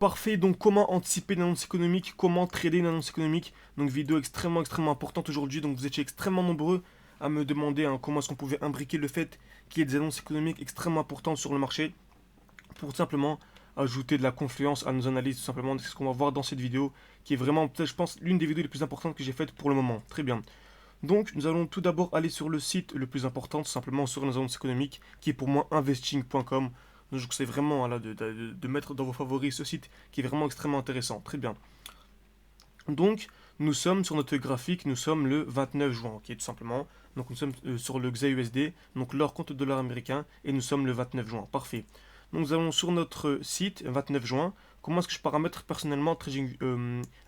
Parfait, donc comment anticiper une annonce économique, comment trader une annonce économique. Donc vidéo extrêmement importante aujourd'hui, donc vous étiez extrêmement nombreux à me demander comment est-ce qu'on pouvait imbriquer le fait qu'il y ait des annonces économiques extrêmement importantes sur le marché pour tout simplement ajouter de la confiance à nos analyses, tout simplement. C'est ce qu'on va voir dans cette vidéo qui est vraiment, peut-être, je pense, l'une des vidéos les plus importantes que j'ai faites pour le moment. Très bien. Donc nous allons tout d'abord aller sur le site le plus important, tout simplement sur nos annonces économiques, qui est pour moi investing.com. Donc je vous conseille vraiment voilà, de mettre dans vos favoris ce site qui est vraiment extrêmement intéressant. Très bien. Donc nous sommes sur notre graphique, nous sommes le 29 juin, ok, tout simplement. Donc nous sommes sur le XAUSD, donc leur compte dollar américain, et nous sommes le 29 juin. Parfait. Donc nous allons sur notre site 29 juin. Comment est-ce que je paramètre personnellement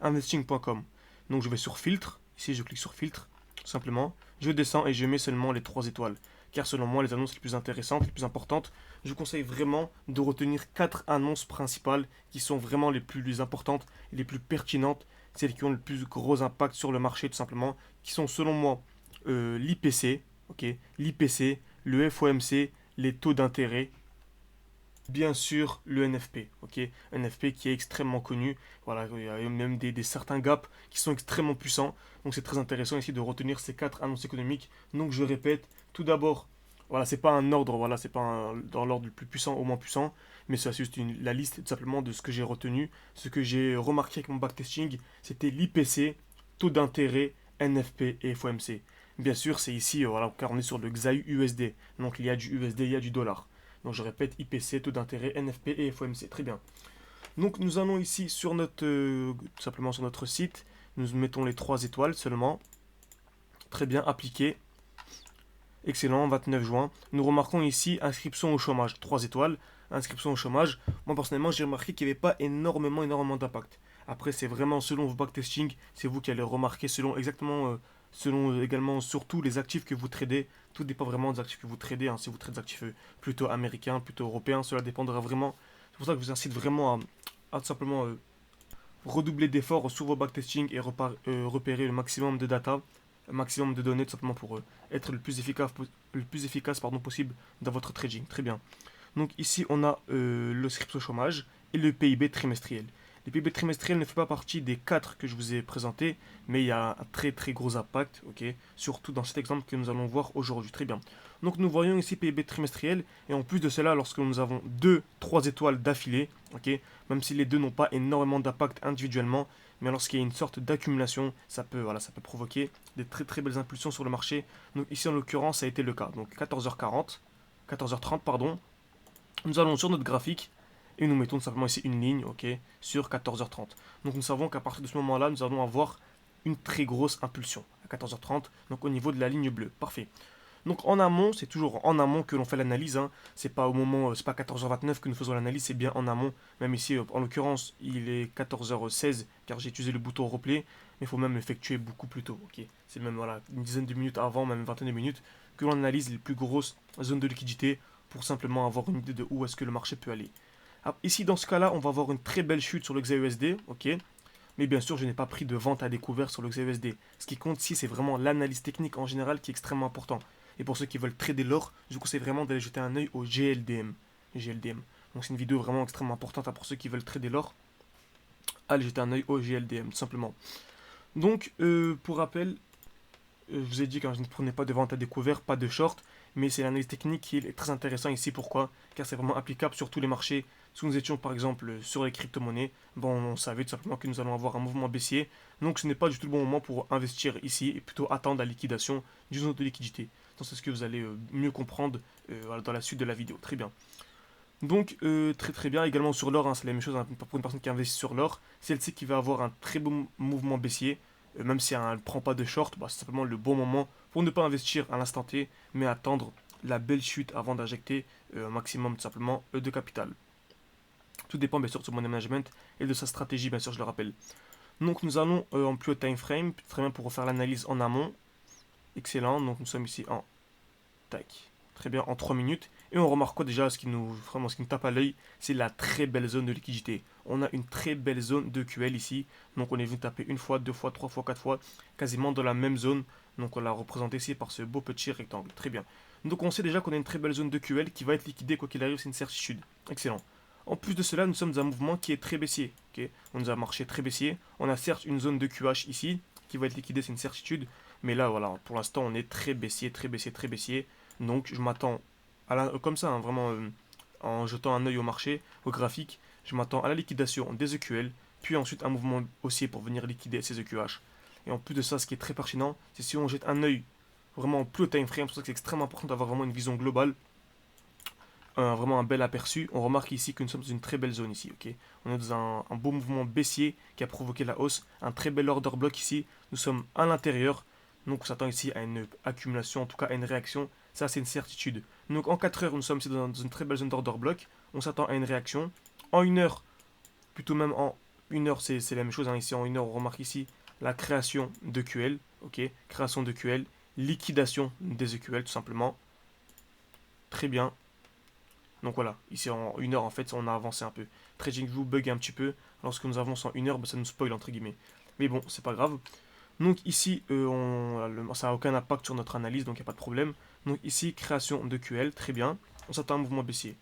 investing.com. Donc je vais sur filtre, ici je clique sur filtre, tout simplement. Je descends et je mets seulement les 3 étoiles. Car selon moi, les annonces les plus intéressantes, les plus importantes, je vous conseille vraiment de retenir 4 annonces principales qui sont vraiment les plus importantes et les plus pertinentes, celles qui ont le plus gros impact sur le marché tout simplement, qui sont selon moi l'IPC, ok, l'IPC, le FOMC, les taux d'intérêt, bien sûr le NFP, ok, NFP qui est extrêmement connu, voilà, il y a même des certains gaps qui sont extrêmement puissants, donc c'est très intéressant ici de retenir ces 4 annonces économiques. Donc je répète, tout d'abord, voilà, c'est pas un ordre, voilà, c'est pas dans l'ordre du plus puissant au moins puissant, mais c'est juste la liste tout simplement de ce que j'ai retenu, ce que j'ai remarqué avec mon backtesting, c'était l'IPC, taux d'intérêt, NFP et FOMC. Bien sûr, c'est ici, voilà, car on est sur le XAU USD, donc il y a du USD, il y a du dollar. Donc je répète, IPC, taux d'intérêt, NFP et FOMC. Très bien. Donc nous allons ici sur notre, tout simplement sur notre site, nous mettons les 3 étoiles seulement. Très bien, appliqué. Excellent, 29 juin. Nous remarquons ici inscription au chômage, 3 étoiles. Inscription au chômage. Moi personnellement, j'ai remarqué qu'il n'y avait pas énormément d'impact. Après, c'est vraiment selon vos backtesting, c'est vous qui allez remarquer selon exactement, selon également surtout les actifs que vous tradez. Tout dépend vraiment des actifs que vous tradez, hein. Si vous tradez des actifs plutôt américains, plutôt européens, cela dépendra vraiment. C'est pour ça que je vous incite vraiment à tout simplement redoubler d'efforts sur vos backtesting et repérer le maximum de data, le maximum de données tout simplement pour être le plus efficace pardon, possible dans votre trading. Très bien. Donc ici on a le script au chômage et le PIB trimestriel. Le PIB trimestriel ne fait pas partie des 4 que je vous ai présentés, mais il y a un très gros impact, ok, surtout dans cet exemple que nous allons voir aujourd'hui. Très bien. Donc nous voyons ici PIB trimestriel, et en plus de cela, lorsque nous avons 3 étoiles d'affilée, ok, même si les deux n'ont pas énormément d'impact individuellement, mais lorsqu'il y a une sorte d'accumulation, voilà, ça peut provoquer des très belles impulsions sur le marché. Donc ici en l'occurrence, ça a été le cas. Donc 14h40, 14h30, pardon, nous allons sur notre graphique et nous mettons tout simplement ici une ligne, ok, sur 14h30. Donc nous savons qu'à partir de ce moment-là, nous allons avoir une très grosse impulsion à 14h30, donc au niveau de la ligne bleue. Parfait. Donc en amont, c'est toujours en amont que l'on fait l'analyse, hein. C'est pas au moment, c'est pas 14h29 que nous faisons l'analyse, c'est bien en amont. Même ici, en l'occurrence, il est 14h16 car j'ai utilisé le bouton replay, mais il faut même effectuer beaucoup plus tôt, ok. C'est même voilà, une dizaine de minutes avant, même une vingtaine de minutes, que l'on analyse les plus grosses zones de liquidité pour simplement avoir une idée de où est-ce que le marché peut aller. Alors, ici, dans ce cas-là, on va avoir une très belle chute sur le XAUSD, ok. Mais bien sûr, je n'ai pas pris de vente à découvert sur le XAUSD. Ce qui compte ici, c'est vraiment l'analyse technique en général qui est extrêmement important. Et pour ceux qui veulent trader l'or, je vous conseille vraiment d'aller jeter un œil au GLDM. GLDM. Donc c'est une vidéo vraiment extrêmement importante pour ceux qui veulent trader l'or. Allez jeter un œil au GLDM, tout simplement. Donc, pour rappel, je vous ai dit que je ne prenais pas de vente à découvert, pas de short, mais c'est l'analyse technique qui est très intéressant ici. Pourquoi? Car c'est vraiment applicable sur tous les marchés. Si nous étions par exemple sur les crypto-monnaies, bon, on savait tout simplement que nous allons avoir un mouvement baissier. Donc ce n'est pas du tout le bon moment pour investir ici et plutôt attendre la liquidation d'une zone de liquidité. Donc c'est ce que vous allez mieux comprendre dans la suite de la vidéo. Très bien. Donc très bien, également sur l'or, hein, c'est la même chose, hein, pour une personne qui investit sur l'or, celle-ci qui va avoir un très bon mouvement baissier, même si elle ne prend pas de short, bah, c'est simplement le bon moment pour ne pas investir à l'instant T, mais attendre la belle chute avant d'injecter un maximum tout simplement de capital. Tout dépend bien sûr de son money management et de sa stratégie, bien sûr, je le rappelle. Donc nous allons en plus haut time frame, très bien pour refaire l'analyse en amont. Excellent, donc nous sommes ici en tac. Très bien, en 3 minutes. Et on remarque quoi déjà, vraiment, ce qui nous tape à l'œil, c'est la très belle zone de liquidité. On a une très belle zone de QL ici. Donc on est venu taper une fois, deux fois, trois fois, quatre fois, quasiment dans la même zone. Donc on l'a représenté ici par ce beau petit rectangle. Très bien. Donc on sait déjà qu'on a une très belle zone de QL qui va être liquidée quoi qu'il arrive, c'est une certitude. Excellent. En plus de cela, nous sommes dans un mouvement qui est très baissier. Ok, on nous a marché très baissier. On a certes une zone de QH ici, qui va être liquidée, c'est une certitude. Mais là, voilà, pour l'instant, on est très baissier, très baissier, très baissier. Donc, je m'attends, comme ça, hein, vraiment, en jetant un œil au marché, au graphique, je m'attends à la liquidation des EQL, puis ensuite un mouvement haussier pour venir liquider ces EQH. Et en plus de ça, ce qui est très pertinent, c'est si on jette un œil vraiment plus au time frame, c'est pour ça que c'est extrêmement important d'avoir vraiment une vision globale, vraiment un bel aperçu. On remarque ici que nous sommes dans une très belle zone ici, ok. On est dans un beau mouvement baissier qui a provoqué la hausse, un très bel order block ici. Nous sommes à l'intérieur, donc on s'attend ici à une accumulation, en tout cas à une réaction. Ça, c'est une certitude. Donc en 4 heures, nous sommes ici dans une très belle zone d'order block. On s'attend à une réaction. En 1 heure, plutôt même en 1 heure, c'est la même chose, hein. Ici, en 1 heure, on remarque ici la création de QL, ok. Création de QL, liquidation des EQL, tout simplement. Très bien. Donc voilà, ici en 1 heure, en fait, on a avancé un peu. TradingView bug un petit peu. Lorsque nous avançons en 1 heure, bah, ça nous spoil entre guillemets. Mais bon, c'est pas grave. Donc ici, ça n'a aucun impact sur notre analyse, donc il n'y a pas de problème. Donc ici, création de QL, très bien. On s'attend à un mouvement baissier.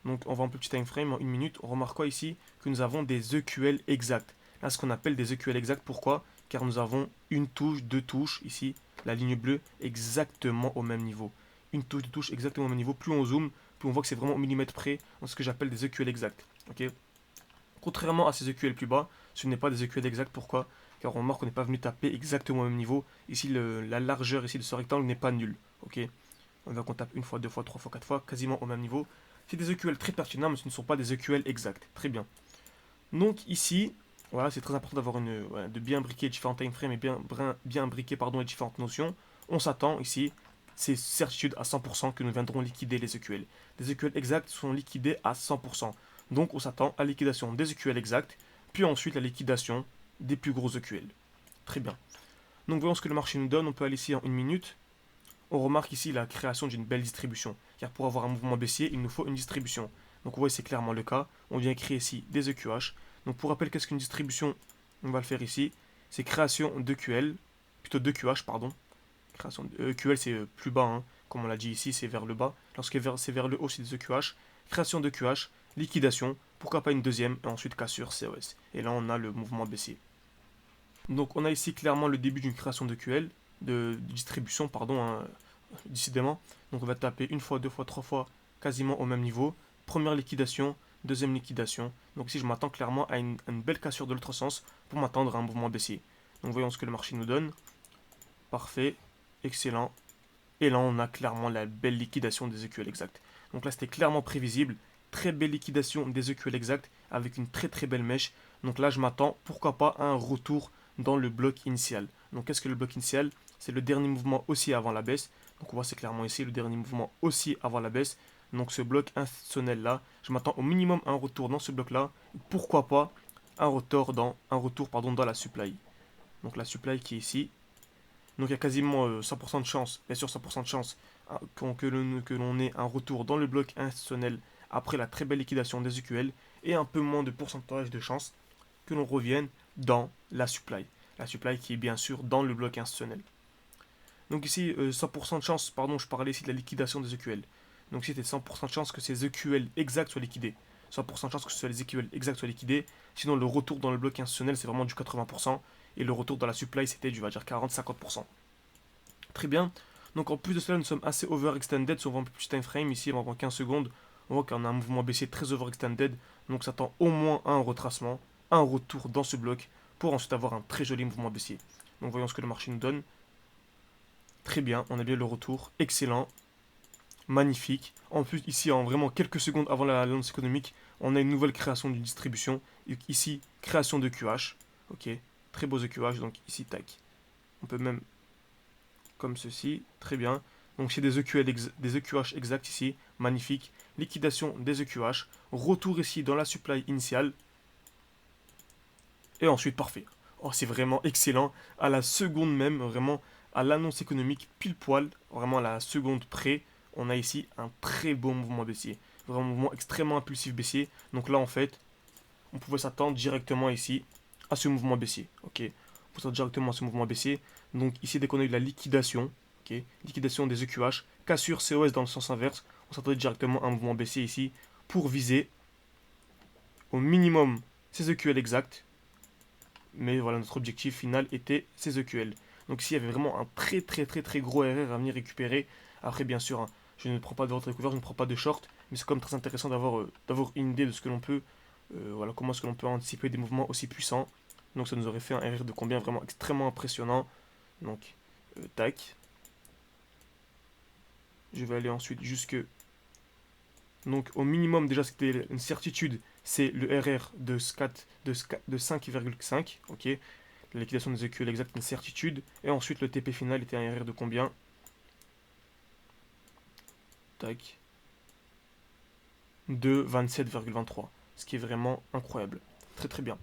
Donc on va un peu petit time frame en 1 minute. On remarque quoi ici? Que nous avons des EQL exacts. Là, ce qu'on appelle des EQL exacts. Pourquoi? Car nous avons une touche, deux touches, ici, la ligne bleue, exactement au même niveau. Une touche, deux touches, exactement au même niveau. Plus on zoome, plus on voit que c'est vraiment au millimètre près dans ce que j'appelle des EQL exacts. Ok. Contrairement à ces EQL plus bas, ce n'est pas des EQL exacts. Pourquoi? Car on remarque qu'on n'est pas venu taper exactement au même niveau. Ici, la largeur ici de ce rectangle n'est pas nulle. Ok. On voit qu'on tape une fois, deux fois, trois fois, quatre fois, quasiment au même niveau. C'est des EQL très pertinents, mais ce ne sont pas des EQL exacts. Très bien. Donc ici, voilà, c'est très important d'avoir voilà, de bien briquer différents time frames et bien briquer les différentes notions. On s'attend ici, c'est certitude à 100% que nous viendrons liquider les EQL. Les EQL exacts sont liquidés à 100%. Donc on s'attend à la liquidation des EQL exacts, puis ensuite la liquidation des plus gros EQL. Très bien. Donc voyons ce que le marché nous donne. On peut aller ici en 1 minute. On remarque ici la création d'une belle distribution. Car pour avoir un mouvement baissier, il nous faut une distribution. Donc on voit c'est clairement le cas. On vient créer ici des EQH. Donc pour rappel, qu'est-ce qu'une distribution? On va le faire ici. C'est création de QL, plutôt de QH, pardon. Création de, QL c'est plus bas, hein. Comme on l'a dit ici, c'est vers le bas. Lorsque c'est vers le haut, c'est des EQH. Création de QH, liquidation, pourquoi pas une deuxième, et ensuite cassure, COS. Et là on a le mouvement baissier. Donc on a ici clairement le début d'une création de QL, de distribution, pardon, hein, décidément. Donc on va taper une fois, deux fois, trois fois, quasiment au même niveau. Première liquidation, deuxième liquidation. Donc ici je m'attends clairement à une belle cassure de l'autre sens pour m'attendre à un mouvement baissier. Donc voyons ce que le marché nous donne. Parfait, excellent. Et là on a clairement la belle liquidation des EQL exacts. Donc là c'était clairement prévisible. Très belle liquidation des EQL exacts avec une très très belle mèche. Donc là je m'attends pourquoi pas à un retour dans le bloc initial. Donc qu'est-ce que le bloc initial? C'est le dernier mouvement aussi avant la baisse. Donc on voit c'est clairement ici le dernier mouvement aussi avant la baisse. Donc ce bloc institutionnel là, je m'attends au minimum à un retour dans ce bloc là. Pourquoi pas un retour dans la supply. Donc la supply qui est ici. Donc il y a quasiment 100% de chance, bien sûr 100% de chance hein, que l'on ait un retour dans le bloc institutionnel après la très belle liquidation des EQL et un peu moins de pourcentage de chance que l'on revienne dans la supply. La supply qui est bien sûr dans le bloc institutionnel. Donc ici, 100% de chance, pardon, je parlais ici de la liquidation des EQL. Donc ici, c'était 100% de chance que ces EQL exacts soient liquidés. 100% de chance que ce soit les EQL exacts soient liquidés. Sinon, le retour dans le bloc institutionnel, c'est vraiment du 80%. Et le retour dans la supply, c'était du, on va dire, 40-50%. Très bien. Donc en plus de cela, nous sommes assez overextended. Si on voit un peu plus time frame, ici, on va en 15 secondes. On voit qu'on a un mouvement baissier très overextended. Donc ça tend au moins à un retracement, un retour dans ce bloc, pour ensuite avoir un très joli mouvement baissier. Donc voyons ce que le marché nous donne. Très bien, on a bien le retour. Excellent. Magnifique. En plus, ici, en vraiment quelques secondes avant la lance économique, on a une nouvelle création d'une distribution. Ici, création de QH. Ok. Très beaux EQH. Donc ici, tac. On peut même comme ceci. Très bien. Donc c'est des EQH exacts ici. Magnifique. Liquidation des EQH. Retour ici dans la supply initiale. Et ensuite, parfait. Oh, c'est vraiment excellent. À la seconde même, vraiment, à l'annonce économique, pile poil, vraiment à la seconde près, on a ici un très beau mouvement baissier. Vraiment un mouvement extrêmement impulsif baissier. Donc là, en fait, on pouvait s'attendre directement ici à ce mouvement baissier. Ok, on peut s'attendre directement à ce mouvement baissier. Donc ici, dès qu'on a eu la liquidation, ok, liquidation des EQH, cassure COS dans le sens inverse, on s'attendait directement à un mouvement baissier ici pour viser au minimum ces EQL exacts. Mais voilà, notre objectif final était ces EQL. Donc s'il y avait vraiment un très gros RR à venir récupérer, après bien sûr, hein, je ne prends pas de vente découverte, je ne prends pas de short, mais c'est quand même très intéressant d'avoir une idée de ce que l'on peut, voilà, comment est-ce que l'on peut anticiper des mouvements aussi puissants. Donc ça nous aurait fait un RR de combien vraiment extrêmement impressionnant. Donc, tac. Je vais aller ensuite jusque. Donc au minimum déjà c'était une certitude, c'est le RR de 5,5. Ok. La liquidation des EQL exacte une certitude. Et ensuite le TP final était un RR de combien? Tac. De 27,23. Ce qui est vraiment incroyable. Très bien.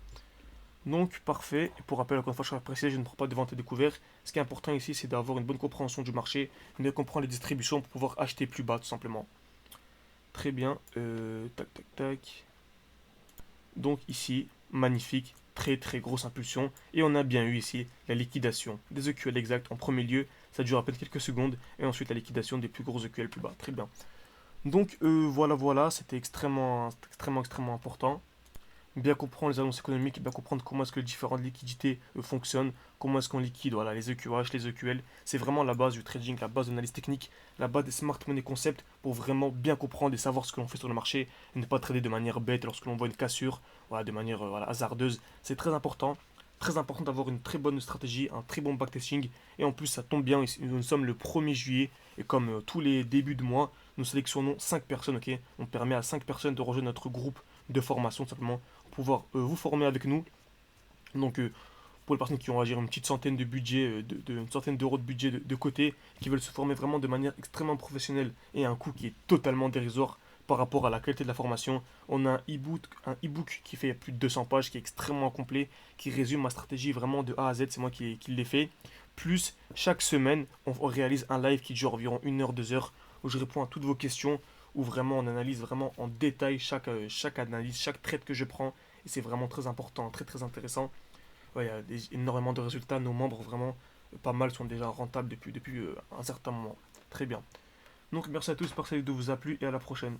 Donc parfait. Et pour rappel, encore une fois, je vais préciser, je ne prends pas de vente et découvert. Ce qui est important ici, c'est d'avoir une bonne compréhension du marché, de comprendre les distributions pour pouvoir acheter plus bas tout simplement. Très bien. Tac. Donc ici, magnifique, très grosse impulsion. Et on a bien eu ici la liquidation des EQL exacts en premier lieu. Ça dure à peine quelques secondes. Et ensuite la liquidation des plus gros EQL plus bas. Très bien. Donc voilà, c'était extrêmement important. Bien comprendre les annonces économiques, bien comprendre comment est-ce que les différentes liquidités fonctionnent, comment est-ce qu'on liquide, voilà, les EQH, les EQL. C'est vraiment la base du trading, la base de l'analyse technique, la base des smart money concepts pour vraiment bien comprendre et savoir ce que l'on fait sur le marché et ne pas trader de manière bête lorsque l'on voit une cassure, voilà, de manière voilà, hasardeuse. C'est très important d'avoir une très bonne stratégie, un très bon backtesting. Et en plus, ça tombe bien, nous sommes le 1er juillet et comme tous les débuts de mois, nous sélectionnons 5 personnes, ok. On permet à 5 personnes de rejoindre notre groupe de formation tout simplement pouvoir vous former avec nous. Donc pour les personnes qui ont agir une petite centaine de budget, une centaine d'euros de budget de côté, qui veulent se former vraiment de manière extrêmement professionnelle et à un coût qui est totalement dérisoire par rapport à la qualité de la formation. On a un e-book qui fait plus de 200 pages, qui est extrêmement complet, qui résume ma stratégie vraiment de A à Z, c'est moi qui l'ai fait. Plus, chaque semaine, on réalise un live qui dure environ 1 heure, 2 heures, où je réponds à toutes vos questions, où vraiment on analyse vraiment en détail chaque analyse, chaque trade que je prends. Et c'est vraiment très important, très intéressant. Ouais, il y a énormément de résultats. Nos membres, vraiment, pas mal, sont déjà rentables depuis un certain moment. Très bien. Donc, merci à tous, j'espère que ça vous a plu et à la prochaine.